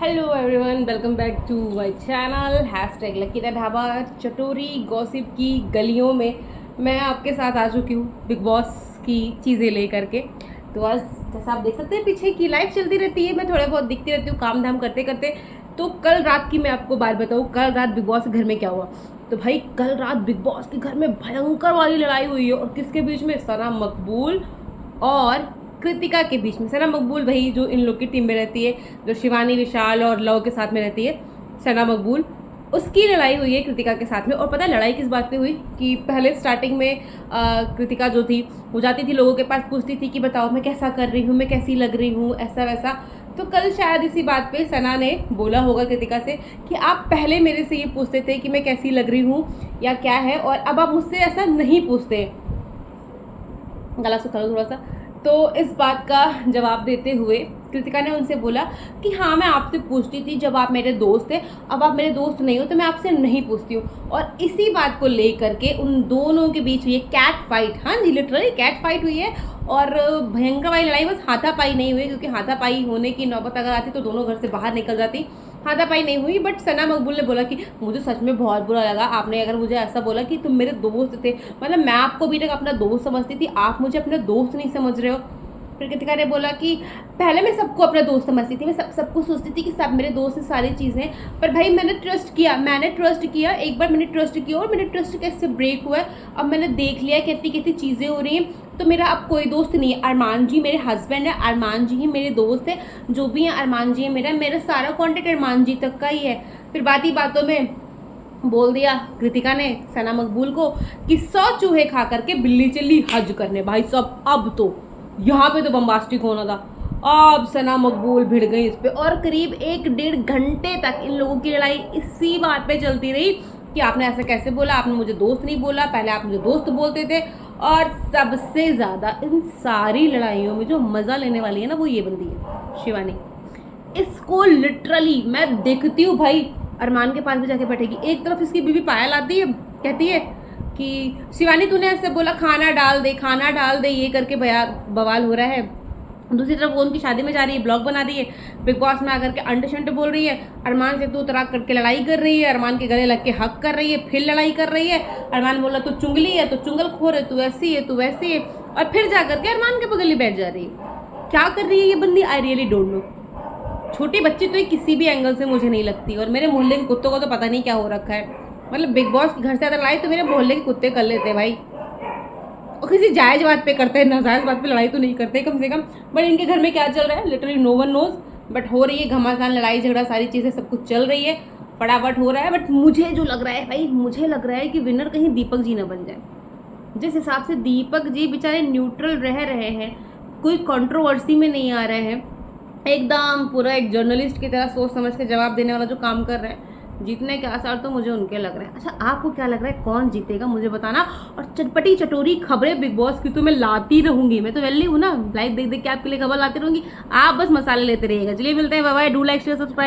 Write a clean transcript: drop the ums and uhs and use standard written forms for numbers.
Hello everyone, welcome back to my channel hashtag Lucky the dhaba. चटोरी gossip की गलियों में मैं आपके साथ आ चुकी हूँ बिग बॉस की चीज़ें लेकर के। तो आज जैसा आप देख सकते हैं पीछे की लाइफ चलती रहती है, मैं थोड़ा बहुत दिखती रहती हूँ काम धाम करते करते। तो कल रात की मैं आपको बात बताऊँ, कल रात बिग बॉस के घर में क्या हुआ। तो भाई कल रात बिग बॉस के घर में भयंकर वाली लड़ाई हुई है, और किसके बीच में? सना मकबूल और कृतिका के बीच में। सना मकबूल वही जो इन लोग की टीम में रहती है, जो शिवानी, विशाल और लव के साथ में रहती है। सना मकबूल, उसकी लड़ाई हुई है कृतिका के साथ में। और पता है लड़ाई किस बात पे हुई? कि पहले स्टार्टिंग में कृतिका जो थी वो जाती थी लोगों के पास, पूछती थी कि बताओ मैं कैसा कर रही हूँ, मैं कैसी लग रही हूँ, ऐसा वैसा। तो कल शायद इसी बात पे सना ने बोला होगा कृतिका से कि आप पहले मेरे से ये पूछते थे कि मैं कैसी लग रही हूँ या क्या है, और अब आप मुझसे ऐसा नहीं पूछते। गला सुखा थोड़ा सा। तो इस बात का जवाब देते हुए कृतिका ने उनसे बोला कि हाँ मैं आपसे पूछती थी जब आप मेरे दोस्त थे, अब आप मेरे दोस्त नहीं हो तो मैं आपसे नहीं पूछती हूँ। और इसी बात को लेकर के उन दोनों के बीच हुई कैट फाइट। हाँ जी, लिटरली कैट फाइट हुई है। और भयंकर वाली लड़ाई, बस हाथापाई नहीं हुई, क्योंकि हाथापाई होने की नौबत अगर आती तो दोनों घर से बाहर निकल जाती। हाथापाई नहीं हुई, बट सना मकबूल ने बोला कि मुझे सच में बहुत बुरा लगा, आपने अगर मुझे ऐसा बोला कि तुम मेरे दोस्त थे, मतलब मैं आपको अभी तक अपना दोस्त समझती थी, आप मुझे अपना दोस्त नहीं समझ रहे हो। फिर कृतिका ने बोला कि पहले मैं सबको अपना दोस्त समझती थी, मैं सबको सोचती थी कि सब मेरे दोस्त हैं, सारी चीज़ें। पर भाई मैंने ट्रस्ट किया, एक बार मैंने ट्रस्ट किया और मेरे ट्रस्ट कैसे ब्रेक हुआ है। अब मैंने देख लिया कितनी कितनी चीज़ें हो रही हैं, तो मेरा अब कोई दोस्त नहीं है। अरमान जी मेरे हस्बैंड है, अरमान जी ही मेरे दोस्त है, जो भी हैं अरमान जी है मेरा सारा कॉन्टेक्ट अरमान जी तक का ही है। फिर बातों में बोल दिया कृतिका ने सना मकबूल को कि 100 चूहे खा करके बिल्ली चली हज करने। भाई साहब अब तो यहाँ पे तो बम्बास्टिक होना था। अब सना मकबूल भिड़ गई इस पे, और करीब 1-1.5 घंटे तक इन लोगों की लड़ाई इसी बात पे चलती रही कि आपने ऐसा कैसे बोला, आपने मुझे दोस्त नहीं बोला, पहले आप मुझे दोस्त बोलते थे। और सबसे ज़्यादा इन सारी लड़ाइयों में जो मज़ा लेने वाली है ना, वो ये बंदी है शिवानी। इसको लिटरली मैं देखती हूँ भाई, अरमान के पास भी जाके बैठेगी, एक तरफ इसकी बीवी पायल आती है, कहती है कि शिवानी तूने ऐसे बोला खाना डाल दे ये करके बवाल हो रहा है। दूसरी तरफ वो उनकी शादी में जा रही है, ब्लॉग बना रही है, बिग बॉस में आकर के अंडे शंडे बोल रही है, अरमान से तू तराक करके लड़ाई कर रही है, अरमान के गले लग के हक कर रही है, फिर लड़ाई कर रही है। अरमान बोला तू चुंगली है, तू चुंगलखोर है, तू ऐसी है, तू वैसी है, और फिर जा करके अरमान के बगल ही बैठ जा रही है। क्या कर रही है ये बंदी? I really don't know. छोटी बच्ची तो ये किसी भी एंगल से मुझे नहीं लगती, और मेरे मोहल्ले के कुत्तों को तो पता नहीं क्या हो रखा है। मतलब बिग बॉस घर से अगर लड़ाई तो मेरे मोहल्ले के कुत्ते कर लेते हैं भाई, और किसी जायज़ बात पे करते हैं, नाजायज़ बात पे लड़ाई तो नहीं करते कम से कम। बट इनके घर में क्या चल रहा है literally no one knows, but हो रही है घमासान, लड़ाई झगड़ा सारी चीज़ें सब कुछ चल रही है, फटाफट हो रहा है। बट मुझे जो लग रहा है भाई, मुझे लग रहा है कि विनर कहीं दीपक जी ना बन जाए। जिस हिसाब से दीपक जी बेचारे न्यूट्रल रह रहे हैं, कोई कंट्रोवर्सी में नहीं आ रहे हैं, एकदम पूरा एक जर्नलिस्ट की तरह सोच समझ के जवाब देने वाला जो काम कर रहे हैं, जीतने के आसार तो मुझे उनके लग रहे हैं। अच्छा आपको क्या लग रहा है कौन जीतेगा मुझे बताना। और चटपटी चटोरी खबरें बिग बॉस की तो मैं लाती रहूंगी, मैं तो वेली हूँ ना, लाइव देख देख के आपके लिए खबर लाती रहूंगी, आप बस मसाले लेते रहिएगा। चलिए मिलते हैं, bye bye, do like share subscribe.